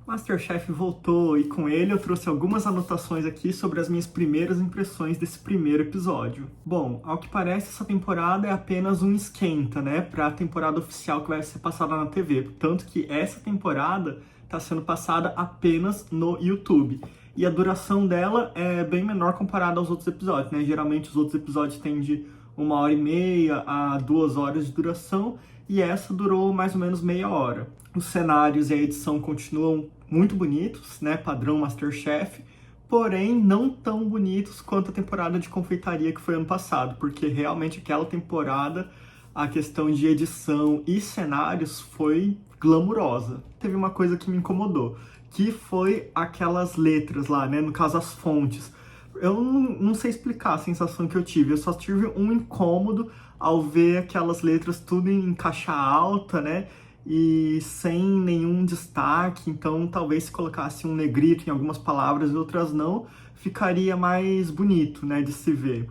MasterChef voltou e com ele eu trouxe algumas anotações aqui sobre as minhas primeiras impressões desse primeiro episódio. Bom, ao que parece essa temporada é apenas um esquenta, né, para a temporada oficial que vai ser passada na TV. Tanto que essa temporada está sendo passada apenas no YouTube. E a duração dela é bem menor comparada aos outros episódios, né? Geralmente os outros episódios têm de 1h30 a 2 horas de duração e essa durou mais ou menos meia hora. Os cenários e a edição continuam muito bonitos, né? Padrão MasterChef, porém não tão bonitos quanto a temporada de confeitaria que foi ano passado, porque realmente aquela temporada a questão de edição e cenários foi glamurosa. Teve uma coisa que me incomodou, que foi aquelas letras lá, né? No caso, as fontes. Eu não sei explicar a sensação que eu tive, eu só tive um incômodo ao ver aquelas letras tudo em caixa alta, né? E sem nenhum destaque, então talvez se colocasse um negrito em algumas palavras e outras não, ficaria mais bonito, né, de se ver.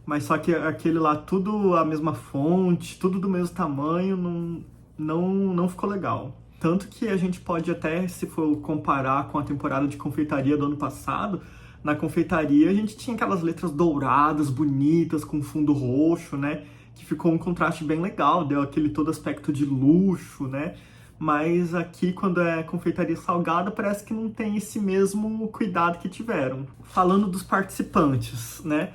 Mas só que aquele lá, tudo a mesma fonte, tudo do mesmo tamanho, não ficou legal. Tanto que a gente pode até, se for comparar com a temporada de confeitaria do ano passado, na confeitaria a gente tinha aquelas letras douradas, bonitas, com fundo roxo, né? Que ficou um contraste bem legal, deu aquele todo aspecto de luxo, né? Mas aqui, quando é confeitaria salgada, parece que não tem esse mesmo cuidado que tiveram. Falando dos participantes, né?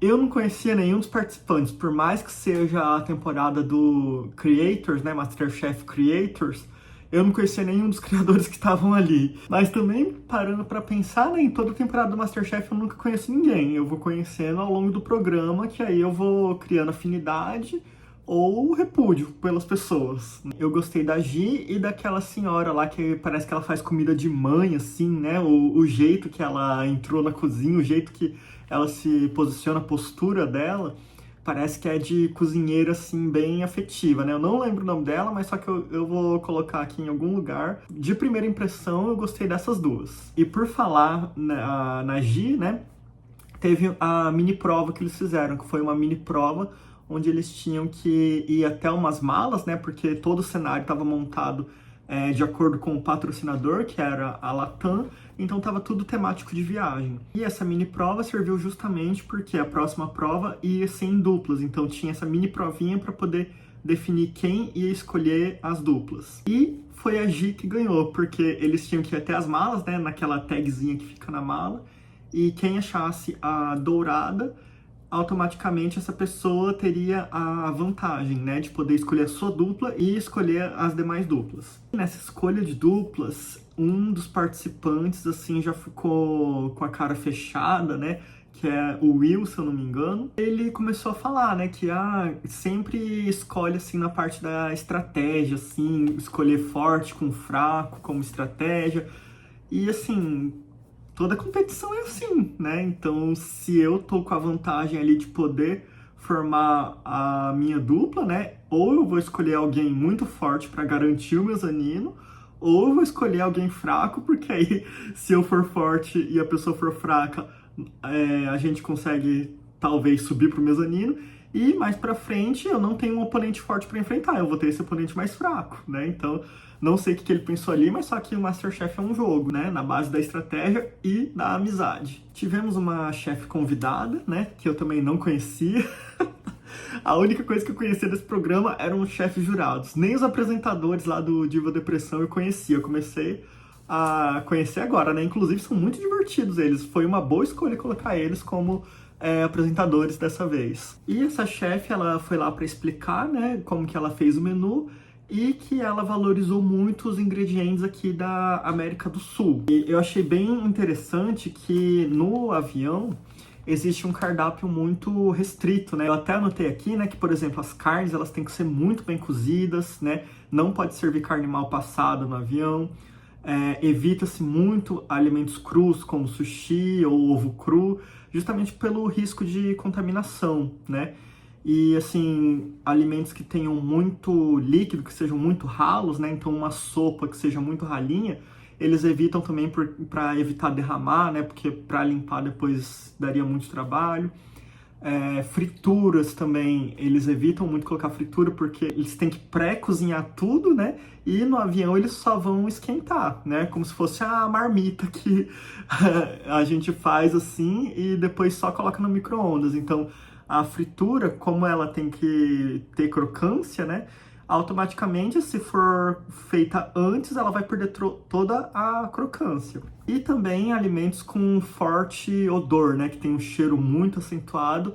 Eu não conhecia nenhum dos participantes, por mais que seja a temporada do Creators, né? MasterChef Creators, eu não conhecia nenhum dos criadores que estavam ali. Mas também, parando pra pensar, né, em toda a temporada do MasterChef eu nunca conheço ninguém. Eu vou conhecendo ao longo do programa, que aí eu vou criando afinidade ou repúdio pelas pessoas. Eu gostei da Gi e daquela senhora lá que parece que ela faz comida de mãe, assim, né? O jeito que ela entrou na cozinha, o jeito que ela se posiciona, a postura dela, parece que é de cozinheira, assim, bem afetiva, né? Eu não lembro o nome dela, mas só que eu vou colocar aqui em algum lugar. De primeira impressão, eu gostei dessas duas. E por falar na Gi, né? Teve a mini prova que eles fizeram, que foi uma mini prova onde eles tinham que ir até umas malas, né? Porque todo o cenário estava montado de acordo com o patrocinador, que era a Latam, então estava tudo temático de viagem. E essa mini prova serviu justamente porque a próxima prova ia ser em duplas, então tinha essa mini provinha para poder definir quem ia escolher as duplas. E foi a Gi que ganhou, porque eles tinham que ir até as malas, né? Naquela tagzinha que fica na mala, e quem achasse a dourada, automaticamente essa pessoa teria a vantagem, né, de poder escolher a sua dupla e escolher as demais duplas. Nessa escolha de duplas, um dos participantes, assim, já ficou com a cara fechada, né, que é o Will, se eu não me engano. Ele começou a falar, né, que sempre escolhe, assim, na parte da estratégia, assim, escolher forte com fraco como estratégia. E, assim, toda competição é assim, né? Então, se eu tô com a vantagem ali de poder formar a minha dupla, né? Ou eu vou escolher alguém muito forte para garantir o mezanino, ou eu vou escolher alguém fraco, porque aí, se eu for forte e a pessoa for fraca, a gente consegue talvez subir pro mezanino. E mais pra frente, eu não tenho um oponente forte para enfrentar, eu vou ter esse oponente mais fraco, né? Então, não sei o que ele pensou ali, mas só que o MasterChef é um jogo, né? Na base da estratégia e da amizade. Tivemos uma chefe convidada, né? Que eu também não conhecia. A única coisa que eu conhecia desse programa eram os chefes jurados. Nem os apresentadores lá do Diva Depressão eu conhecia. Eu comecei a conhecer agora, né? Inclusive, são muito divertidos eles. Foi uma boa escolha colocar eles como apresentadores dessa vez. E essa chefe, ela foi lá para explicar, né, como que ela fez o menu e que ela valorizou muito os ingredientes aqui da América do Sul. E eu achei bem interessante que no avião existe um cardápio muito restrito, né? Eu até anotei aqui, né, que, por exemplo, as carnes, elas têm que ser muito bem cozidas, né? Não pode servir carne mal passada no avião. Evita-se muito alimentos crus, como sushi ou ovo cru, justamente pelo risco de contaminação, né? E, assim, alimentos que tenham muito líquido, que sejam muito ralos, né? Então, uma sopa que seja muito ralinha, eles evitam também para evitar derramar, né? Porque para limpar depois daria muito trabalho. Frituras também, eles evitam muito colocar fritura porque eles têm que pré-cozinhar tudo, né? E no avião eles só vão esquentar, né? Como se fosse a marmita que a gente faz assim e depois só coloca no micro-ondas. Então, a fritura, como ela tem que ter crocância, né? Automaticamente, se for feita antes, ela vai perder toda a crocância. E também alimentos com forte odor, né? Que tem um cheiro muito acentuado,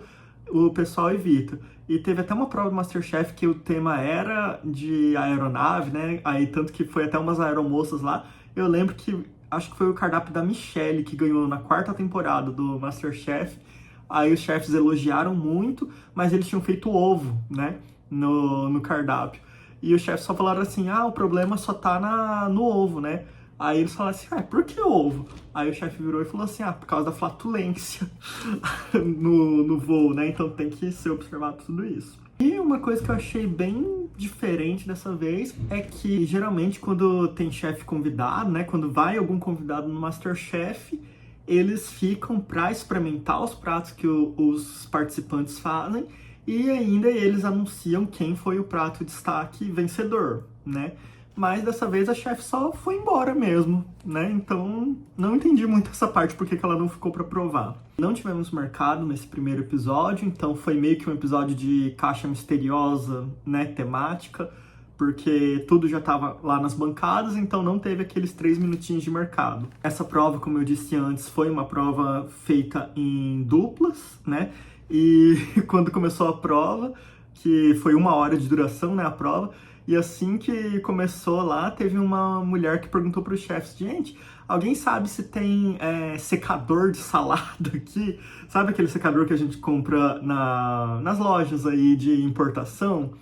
o pessoal evita. E teve até uma prova do MasterChef que o tema era de aeronave, né? Aí tanto que foi até umas aeromoças lá. Eu lembro que, acho que foi o cardápio da Michelle que ganhou na 4ª temporada do MasterChef. Aí os chefs elogiaram muito, mas eles tinham feito ovo, né? No cardápio. E os chefs só falaram assim, o problema só tá no ovo, né? Aí eles falaram assim, por que ovo? Aí o chefe virou e falou assim, por causa da flatulência no voo, né? Então tem que ser observado tudo isso. E uma coisa que eu achei bem diferente dessa vez é que geralmente quando tem chefe convidado, né? Quando vai algum convidado no MasterChef, eles ficam para experimentar os pratos que os participantes fazem e ainda eles anunciam quem foi o prato destaque vencedor, né? Mas dessa vez a chefe só foi embora mesmo, né? Então não entendi muito essa parte porque ela não ficou para provar. Não tivemos mercado nesse primeiro episódio, então foi meio que um episódio de caixa misteriosa, né? Temática, porque tudo já estava lá nas bancadas, então não teve aqueles 3 minutinhos de mercado. Essa prova, como eu disse antes, foi uma prova feita em duplas, né? E quando começou a prova, que foi 1 hora de duração, né, a prova, e assim que começou lá, teve uma mulher que perguntou para os chefes, gente, alguém sabe se tem secador de salada aqui? Sabe aquele secador que a gente compra nas lojas aí de importação?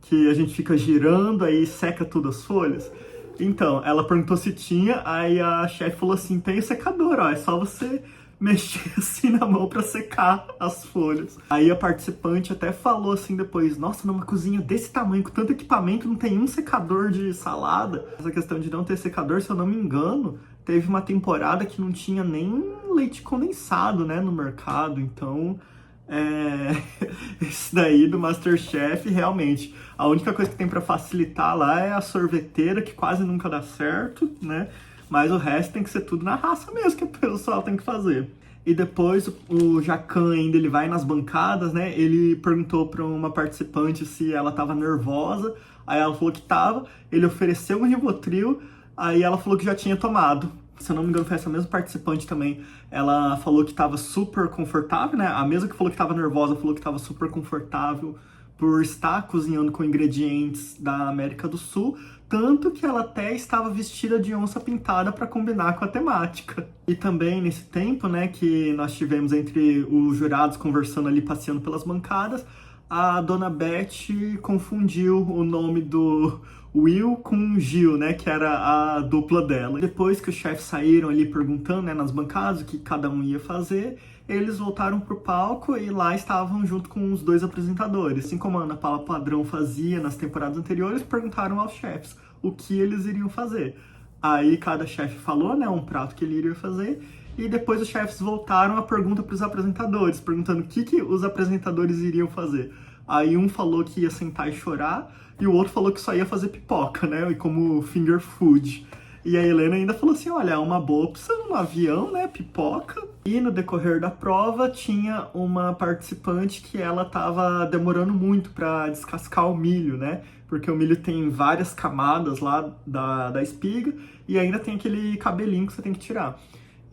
Que a gente fica girando, aí seca tudo as folhas. Então, ela perguntou se tinha, aí a chefe falou assim, tem o secador, ó, é só você mexer assim na mão pra secar as folhas. Aí a participante até falou assim depois, nossa, numa cozinha desse tamanho, com tanto equipamento, não tem um secador de salada. Essa questão de não ter secador, se eu não me engano, teve uma temporada que não tinha nem leite condensado, né, no mercado, então... Esse daí do MasterChef, realmente, a única coisa que tem pra facilitar lá é a sorveteira, que quase nunca dá certo, né? Mas o resto tem que ser tudo na raça mesmo, que o pessoal tem que fazer. E depois o Jacan ainda, ele vai nas bancadas, né? Ele perguntou pra uma participante se ela tava nervosa, aí ela falou que tava, ele ofereceu um Rivotril, aí ela falou que já tinha tomado. Se eu não me engano, foi essa mesma participante também. Ela falou que estava super confortável, né? A mesma que falou que estava nervosa falou que estava super confortável por estar cozinhando com ingredientes da América do Sul, tanto que ela até estava vestida de onça pintada para combinar com a temática. E também nesse tempo, né, que nós tivemos entre os jurados conversando ali, passeando pelas bancadas, a dona Beth confundiu o nome do Will com Gil, né, que era a dupla dela. Depois que os chefes saíram ali perguntando, né, nas bancadas o que cada um ia fazer, eles voltaram pro palco e lá estavam junto com os 2 apresentadores. Assim como a Ana Paula Padrão fazia nas temporadas anteriores, perguntaram aos chefes o que eles iriam fazer. Aí cada chefe falou, né, um prato que ele iria fazer, e depois os chefes voltaram a pergunta para os apresentadores, perguntando o que os apresentadores iriam fazer. Aí um falou que ia sentar e chorar, e o outro falou que só ia fazer pipoca, né, e como finger food. E a Helena ainda falou assim, olha, é uma boa opção no avião, né, pipoca. E no decorrer da prova tinha uma participante que ela tava demorando muito para descascar o milho, né, porque o milho tem várias camadas lá da espiga e ainda tem aquele cabelinho que você tem que tirar.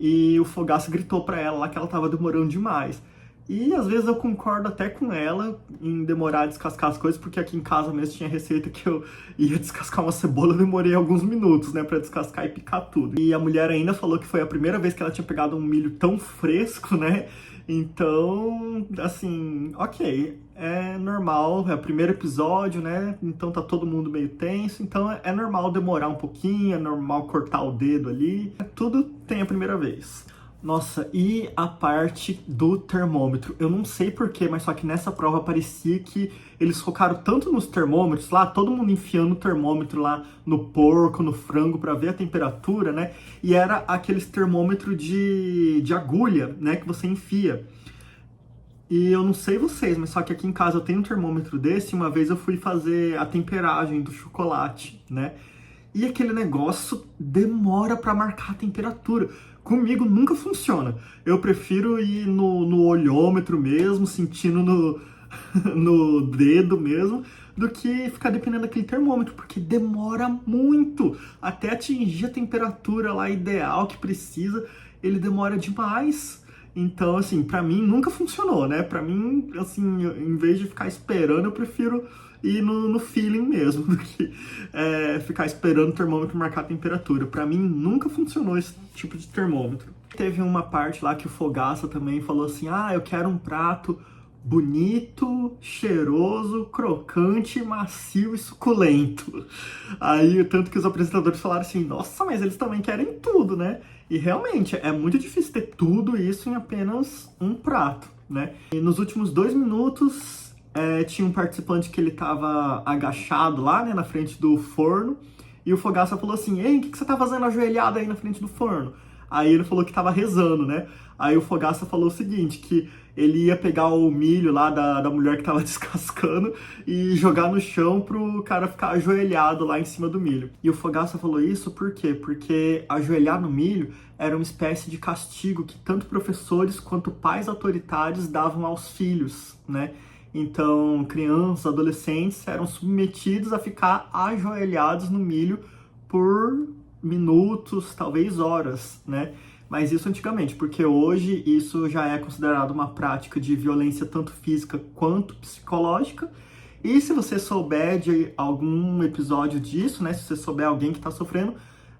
E o Fogaça gritou pra ela lá que ela tava demorando demais. E às vezes eu concordo até com ela em demorar a descascar as coisas, porque aqui em casa mesmo tinha receita que eu ia descascar uma cebola, eu demorei alguns minutos, né, pra descascar e picar tudo. E a mulher ainda falou que foi a primeira vez que ela tinha pegado um milho tão fresco, né, então, assim, ok, é normal, é o primeiro episódio, né, então tá todo mundo meio tenso, então é normal demorar um pouquinho, é normal cortar o dedo ali, tudo tem a primeira vez. Nossa, e a parte do termômetro? Eu não sei porquê, mas só que nessa prova parecia que eles focaram tanto nos termômetros lá, todo mundo enfiando o termômetro lá no porco, no frango, pra ver a temperatura, né? E era aqueles termômetro de agulha, né, que você enfia. E eu não sei vocês, mas só que aqui em casa eu tenho um termômetro desse. Uma vez eu fui fazer a temperagem do chocolate, né? E aquele negócio demora para marcar a temperatura. Comigo nunca funciona. Eu prefiro ir no olhômetro mesmo, sentindo no dedo mesmo, do que ficar dependendo daquele termômetro, porque demora muito até atingir a temperatura lá ideal que precisa. Ele demora demais. Então, assim, pra mim nunca funcionou, né? Pra mim, assim, em vez de ficar esperando, eu prefiro ir no feeling mesmo, do que ficar esperando o termômetro marcar a temperatura. Pra mim nunca funcionou esse tipo de termômetro. Teve uma parte lá que o Fogaça também falou assim, eu quero um prato bonito, cheiroso, crocante, macio e suculento. Aí, tanto que os apresentadores falaram assim, nossa, mas eles também querem tudo, né? E realmente, é muito difícil ter tudo isso em apenas um prato, né? E nos últimos 2 minutos, tinha um participante que ele tava agachado lá, né, na frente do forno, e o Fogaça falou assim, ei, o que você tá fazendo ajoelhado aí na frente do forno? Aí ele falou que tava rezando, né? Aí o Fogaça falou o seguinte, que ele ia pegar o milho lá da mulher que tava descascando e jogar no chão pro cara ficar ajoelhado lá em cima do milho. E o Fogaça falou isso por quê? Porque ajoelhar no milho era uma espécie de castigo que tanto professores quanto pais autoritários davam aos filhos, né? Então, crianças, adolescentes eram submetidos a ficar ajoelhados no milho por minutos, talvez horas, né? Mas isso antigamente, porque hoje isso já é considerado uma prática de violência tanto física quanto psicológica. E se você souber de algum episódio disso, né? Se você souber alguém que está sofrendo,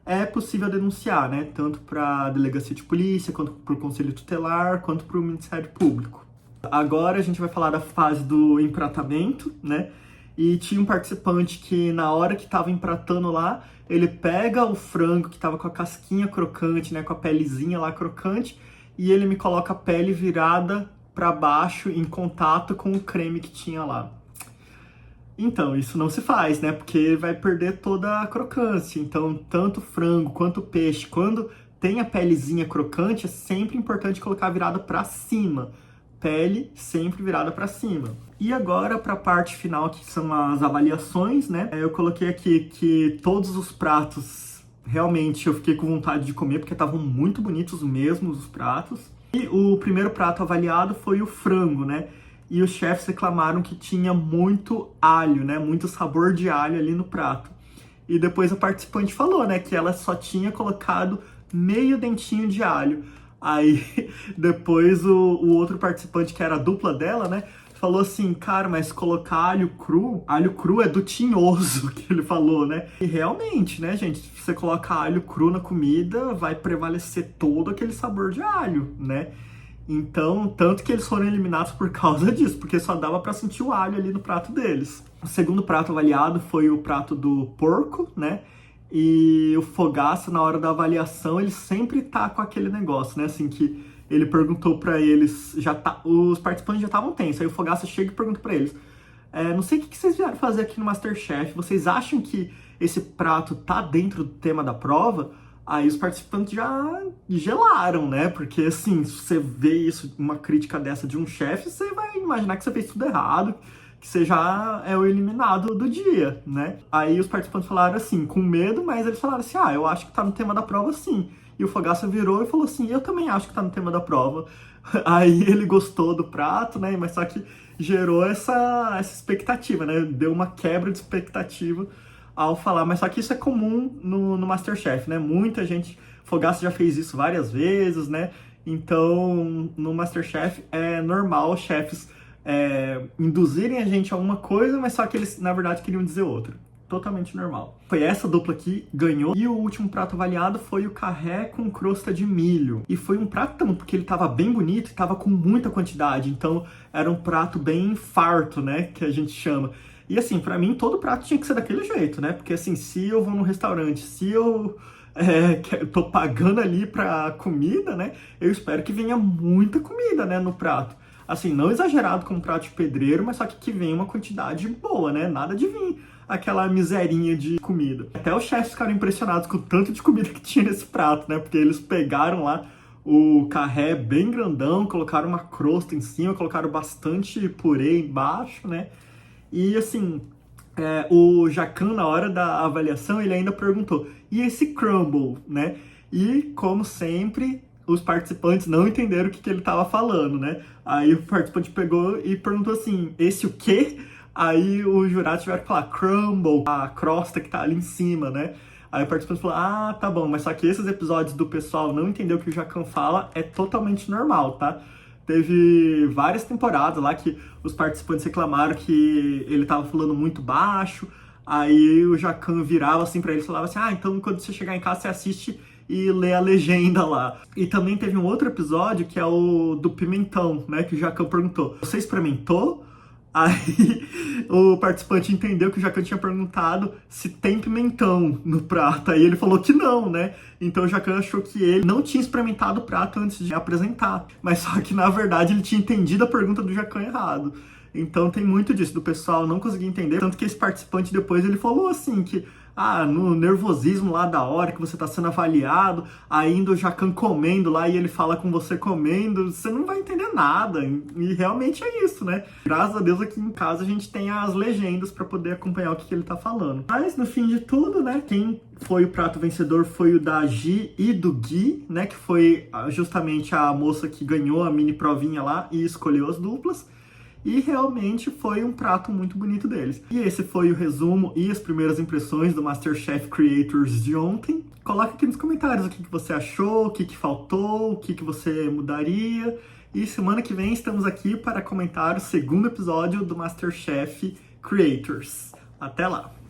é possível denunciar, né? Tanto para a delegacia de polícia, quanto para o conselho tutelar, quanto para o Ministério Público. Agora a gente vai falar da fase do empratamento, né? E tinha um participante que na hora que estava empratando lá, ele pega o frango que estava com a casquinha crocante, né, com a pelezinha lá crocante, e ele me coloca a pele virada para baixo em contato com o creme que tinha lá. Então, isso não se faz, né? Porque vai perder toda a crocância. Então, tanto frango quanto peixe, quando tem a pelezinha crocante, é sempre importante colocar virada para cima. Pele sempre virada para cima. E agora para a parte final, que são as avaliações, né? Eu coloquei aqui que todos os pratos, realmente eu fiquei com vontade de comer, porque estavam muito bonitos mesmo os pratos. E o primeiro prato avaliado foi o frango, né? E os chefs reclamaram que tinha muito alho, né? Muito sabor de alho ali no prato. E depois a participante falou, né? Que ela só tinha colocado meio dentinho de alho. Aí, depois, o outro participante, que era a dupla dela, né, falou assim, cara, mas colocar alho cru é do tinhoso, que ele falou, né? E realmente, né, gente, se você coloca alho cru na comida, vai prevalecer todo aquele sabor de alho, né? Então, tanto que eles foram eliminados por causa disso, porque só dava pra sentir o alho ali no prato deles. O segundo prato avaliado foi o prato do porco, né? E o Fogaça, na hora da avaliação, ele sempre tá com aquele negócio, né? Assim, que ele perguntou pra eles, os participantes já estavam tensos, aí o Fogaça chega e pergunta pra eles, não sei o que vocês vieram fazer aqui no MasterChef, vocês acham que esse prato tá dentro do tema da prova? Aí os participantes já gelaram, né? Porque, assim, se você vê isso, uma crítica dessa de um chefe, você vai imaginar que você fez tudo errado, que você já é o eliminado do dia, né? Aí os participantes falaram assim, com medo, mas eles falaram assim, eu acho que tá no tema da prova sim. E o Fogaça virou e falou assim, eu também acho que tá no tema da prova. Aí ele gostou do prato, né? Mas só que gerou essa expectativa, né? Deu uma quebra de expectativa ao falar. Mas só que isso é comum no MasterChef, né? Muita gente, Fogaça já fez isso várias vezes, né? Então, no MasterChef é normal chefes induzirem a gente a uma coisa, mas só que eles, na verdade, queriam dizer outra. Totalmente normal. Foi essa dupla que ganhou. E o último prato avaliado foi o carré com crosta de milho. E foi um pratão, porque ele tava bem bonito e tava com muita quantidade. Então, era um prato bem farto, né? Que a gente chama. E assim, pra mim, todo prato tinha que ser daquele jeito, né? Porque assim, se eu vou num restaurante, se eu tô pagando ali pra comida, né? Eu espero que venha muita comida, né, no prato. Assim, não exagerado como prato de pedreiro, mas só que venha uma quantidade boa, né? Nada de vir aquela miserinha de comida. Até os chefes ficaram impressionados com o tanto de comida que tinha nesse prato, né? Porque eles pegaram lá o carré bem grandão, colocaram uma crosta em cima, colocaram bastante purê embaixo, né? E assim, o Jacan, na hora da avaliação, ele ainda perguntou, e esse crumble, né? E, como sempre, os participantes não entenderam o que ele estava falando, né? Aí o participante pegou e perguntou assim, esse o quê? Aí os jurados tiveram que falar crumble, a crosta que tá ali em cima, né? Aí o participante falou, ah, tá bom, mas só que esses episódios do pessoal não entender o que o Jacan fala é totalmente normal, tá? Teve várias temporadas lá que os participantes reclamaram que ele tava falando muito baixo, aí o Jacan virava assim pra eles e falava assim, ah, então quando você chegar em casa você assiste e lê a legenda lá. E também teve um outro episódio que é o do pimentão, né, que o Jacan perguntou, você experimentou? Aí o participante entendeu que o Jacan tinha perguntado se tem pimentão no prato. Aí ele falou que não, né? Então o Jacan achou que ele não tinha experimentado o prato antes de apresentar. Mas só que na verdade ele tinha entendido a pergunta do Jacan errado. Então tem muito disso, do pessoal não conseguir entender. Tanto que esse participante depois ele falou assim que no nervosismo lá da hora que você tá sendo avaliado, ainda o Jacan comendo lá e ele fala com você comendo, você não vai entender nada. E realmente é isso, né? Graças a Deus aqui em casa a gente tem as legendas para poder acompanhar o que ele tá falando. Mas no fim de tudo, né, quem foi o prato vencedor foi o da Gi e do Gui, né, que foi justamente a moça que ganhou a mini provinha lá e escolheu as duplas. E realmente foi um prato muito bonito deles. E esse foi o resumo e as primeiras impressões do MasterChef Creators de ontem. Coloca aqui nos comentários o que você achou, o que faltou, o que você mudaria. E semana que vem estamos aqui para comentar o segundo episódio do MasterChef Creators. Até lá!